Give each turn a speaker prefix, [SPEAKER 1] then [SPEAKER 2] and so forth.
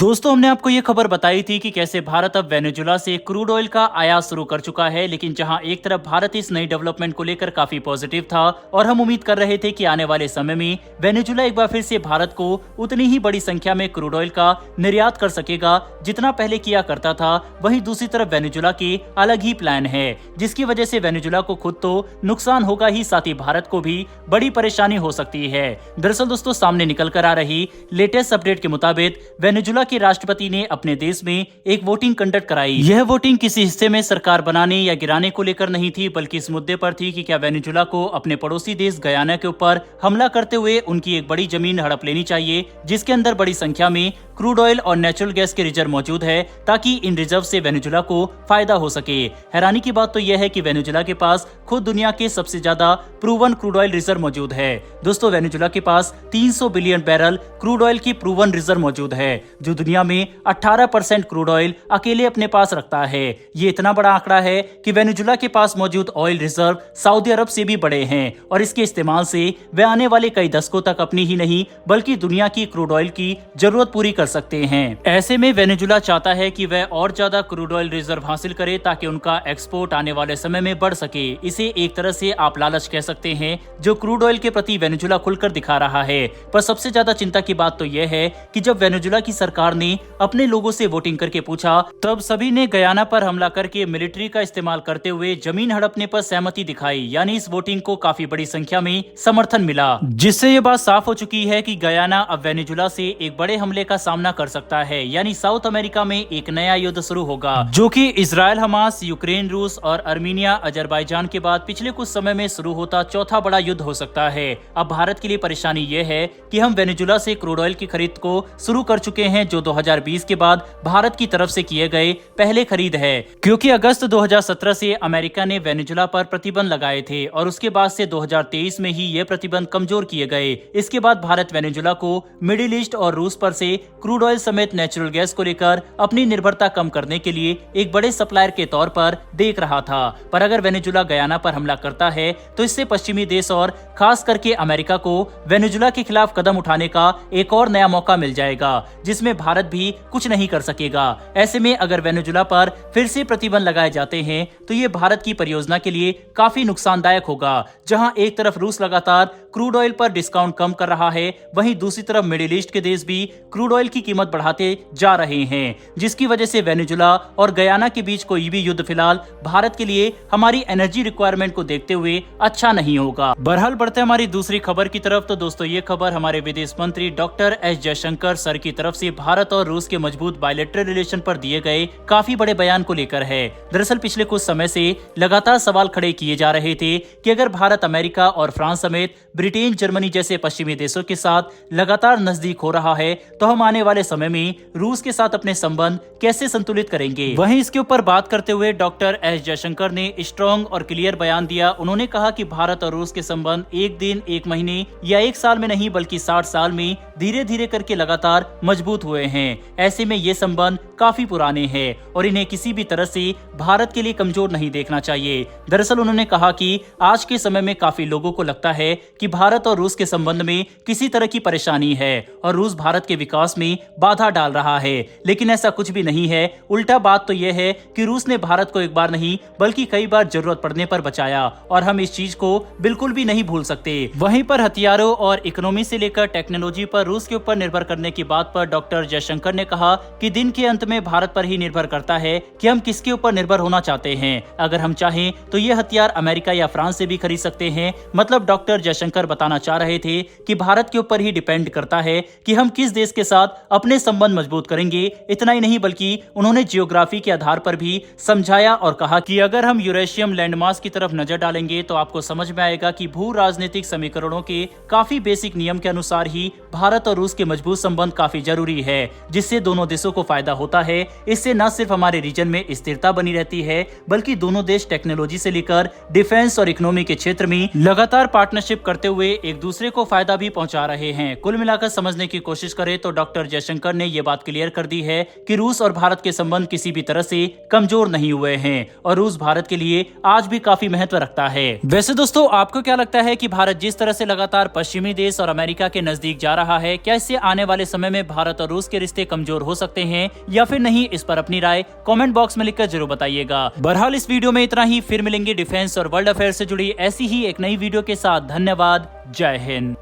[SPEAKER 1] दोस्तों, हमने आपको ये खबर बताई थी कि कैसे भारत अब वेनेजुला से क्रूड ऑयल का आयात शुरू कर चुका है। लेकिन जहां एक तरफ भारत इस नई डेवलपमेंट को लेकर काफी पॉजिटिव था और हम उम्मीद कर रहे थे कि आने वाले समय में वेनेजुला एक बार फिर से भारत को उतनी ही बड़ी संख्या में क्रूड ऑयल का निर्यात कर सकेगा जितना पहले किया करता था, वहीं दूसरी तरफ वेनेजुला के अलग ही प्लान है, जिसकी वजह से वेनेजुला को खुद तो नुकसान होगा ही, साथ ही भारत को भी बड़ी परेशानी हो सकती है। दरअसल दोस्तों, सामने निकल कर आ रही लेटेस्ट अपडेट के मुताबिक वेनेजुला के राष्ट्रपति ने अपने देश में एक वोटिंग कंडक्ट कराई। यह वोटिंग किसी हिस्से में सरकार बनाने या गिराने को लेकर नहीं थी, बल्कि इस मुद्दे पर थी कि क्या वेनेजुला को अपने पड़ोसी देश गयाना के ऊपर हमला करते हुए उनकी एक बड़ी जमीन हड़प लेनी चाहिए, जिसके अंदर बड़ी संख्या में क्रूड ऑयल और नेचुरल गैस के रिजर्व मौजूद है, ताकि इन रिजर्व से वेनेजुला को फायदा हो सके। हैरानी की बात तो यह है कि वेनेजुला के पास खुद दुनिया के सबसे ज्यादा प्रूवन क्रूड ऑयल रिजर्व मौजूद है। दोस्तों, वेनेजुला के पास 300 बिलियन बैरल क्रूड ऑयल की प्रूवन रिजर्व मौजूद है, जो दुनिया में 18% क्रूड ऑयल अकेले अपने पास रखता है। ये इतना बड़ा आंकड़ा है कि वेनेजुला के पास मौजूद ऑयल रिजर्व सऊदी अरब से भी बड़े हैं और इसके इस्तेमाल से वे आने वाले कई दशकों तक अपनी ही नहीं बल्कि दुनिया की क्रूड ऑयल की जरूरत पूरी कर सकते हैं। ऐसे में वेनेजुला चाहता है कि वह और ज्यादा क्रूड ऑयल रिजर्व हासिल करे ताकि उनका एक्सपोर्ट आने वाले समय में बढ़ सके। इसे एक तरह से आप लालच कह सकते हैं, जो क्रूड ऑयल के प्रति वेनेजुला खुलकर दिखा रहा है। पर सबसे ज्यादा चिंता की बात तो यह है कि जब वेनेजुला की सरकार ने अपने लोगों से वोटिंग करके पूछा, तब सभी ने गयाना पर हमला करके मिलिट्री का इस्तेमाल करते हुए जमीन हड़पने पर सहमति दिखाई। यानी इस वोटिंग को काफी बड़ी संख्या में समर्थन मिला, जिससे ये बात साफ हो चुकी है कि गयाना अब वेनेजुला से एक बड़े हमले का सामना कर सकता है। यानी साउथ अमेरिका में एक नया युद्ध शुरू होगा, जो कि इजराइल, हमास, यूक्रेन, रूस और अर्मीनिया, अजरबैजान के बाद पिछले कुछ समय में शुरू होता चौथा बड़ा युद्ध हो सकता है। अब भारत के लिए परेशानी ये है कि हम वेनेजुला से क्रूड ऑयल की खरीद को शुरू कर चुके हैं, जो 2020 के बाद भारत की तरफ से किए गए पहले खरीद है, क्योंकि अगस्त 2017 से अमेरिका ने वेनेजुला पर प्रतिबंध लगाए थे और उसके बाद से 2023 में ही ये प्रतिबंध कमजोर किए गए। इसके बाद भारत वेनेजुला को मिडिल ईस्ट और रूस पर से क्रूड ऑयल समेत नेचुरल गैस को लेकर अपनी निर्भरता कम करने के लिए एक बड़े सप्लायर के तौर पर देख रहा था। पर अगर वेनेजुला गयाना पर हमला करता है तो इससे पश्चिमी देश और खास करके अमेरिका को वेनेजुला के खिलाफ कदम उठाने का एक और नया मौका मिल जाएगा, जिसमें भारत भी कुछ नहीं कर सकेगा। ऐसे में अगर वेनेजुला पर फिर से प्रतिबंध लगाए जाते हैं तो ये भारत की परियोजना के लिए काफी नुकसानदायक होगा। जहां एक तरफ रूस लगातार क्रूड ऑयल पर डिस्काउंट कम कर रहा है, वहीं दूसरी तरफ मिडिल ईस्ट के देश भी क्रूड ऑयल की कीमत बढ़ाते जा रहे हैं, जिसकी वजह से वेनेजुला और गयाना के बीच कोई भी युद्ध फिलहाल भारत के लिए हमारी एनर्जी रिक्वायरमेंट को देखते हुए अच्छा नहीं होगा। बहरहाल बढ़ते हमारी दूसरी खबर की तरफ। तो दोस्तों, ये खबर हमारे विदेश मंत्री डॉक्टर एस जयशंकर सर की तरफ से भारत और रूस के मजबूत बायलैटरल रिलेशन पर दिए गए काफी बड़े बयान को लेकर है। दरअसल पिछले कुछ समय से लगातार सवाल खड़े किए जा रहे थे कि अगर भारत अमेरिका और फ्रांस समेत ब्रिटेन, जर्मनी जैसे पश्चिमी देशों के साथ लगातार नजदीक हो रहा है, तो हम आने वाले समय में रूस के साथ अपने संबंध कैसे संतुलित करेंगे। वहीं इसके ऊपर बात करते हुए डॉक्टर एस जयशंकर ने स्ट्रॉन्ग और क्लियर बयान दिया। उन्होंने कहा कि भारत और रूस के संबंध एक दिन, एक महीने या एक साल में नहीं बल्कि 60 साल में धीरे धीरे करके लगातार मजबूत हुए हैं। ऐसे में ये संबंध काफी पुराने हैं और इन्हें किसी भी तरह से भारत के लिए कमजोर नहीं देखना चाहिए। दरअसल उन्होंने कहा कि आज के समय में काफी लोगों को लगता है कि भारत और रूस के संबंध में किसी तरह की परेशानी है और रूस भारत के विकास में बाधा डाल रहा है, लेकिन ऐसा कुछ भी नहीं है। उल्टा बात तो यह है कि रूस ने भारत को एक बार नहीं बल्कि कई बार जरूरत पड़ने पर बचाया और हम इस चीज को बिल्कुल भी नहीं भूल सकते। वहीं पर हथियारों और इकोनॉमी से लेकर टेक्नोलॉजी पर रूस के ऊपर निर्भर करने की बात पर डॉक्टर जयशंकर ने कहा कि दिन के अंत में भारत पर ही निर्भर करता है कि हम किसके ऊपर निर्भर होना चाहते हैं। अगर हम चाहें तो ये हथियार अमेरिका या फ्रांस से भी खरीद सकते हैं। मतलब डॉक्टर जयशंकर बताना चाह रहे थे कि भारत के ऊपर ही डिपेंड करता है कि हम किस देश के साथ अपने संबंध मजबूत करेंगे। इतना ही नहीं बल्कि उन्होंने जियोग्राफी के आधार पर भी समझाया और कहा कि अगर हम यूरेशियम लैंडमास की तरफ नजर डालेंगे तो आपको समझ में आएगा कि भू राजनीतिक समीकरणों के काफी बेसिक नियम के अनुसार ही भारत और रूस के मजबूत संबंध काफी जरूरी है, जिससे दोनों देशों को फायदा होता है। इससे न सिर्फ हमारे रीजन में स्थिरता बनी रहती है, बल्कि दोनों देश टेक्नोलॉजी से लेकर डिफेंस और इकोनॉमी के क्षेत्र में लगातार पार्टनरशिप करते हुए एक दूसरे को फायदा भी पहुंचा रहे हैं। कुल मिलाकर समझने की कोशिश करें तो डॉक्टर जयशंकर ने ये बात क्लियर कर दी है कि रूस और भारत के संबंध किसी भी तरह से कमजोर नहीं हुए हैं और रूस भारत के लिए आज भी काफी महत्व रखता है। वैसे दोस्तों, आपको क्या लगता है कि भारत जिस तरह से लगातार पश्चिमी देश और अमेरिका के नजदीक जा रहा है, क्या इससे आने वाले समय में भारत और रूस के रिश्ते कमजोर हो सकते हैं या फिर नहीं, इस पर अपनी राय कमेंट बॉक्स में लिखकर जरूर बताइएगा। बहरहाल इस वीडियो में इतना ही, फिर मिलेंगे डिफेंस और वर्ल्ड अफेयर से जुड़ी ऐसी ही एक नई वीडियो के साथ। धन्यवाद, जय हिंद।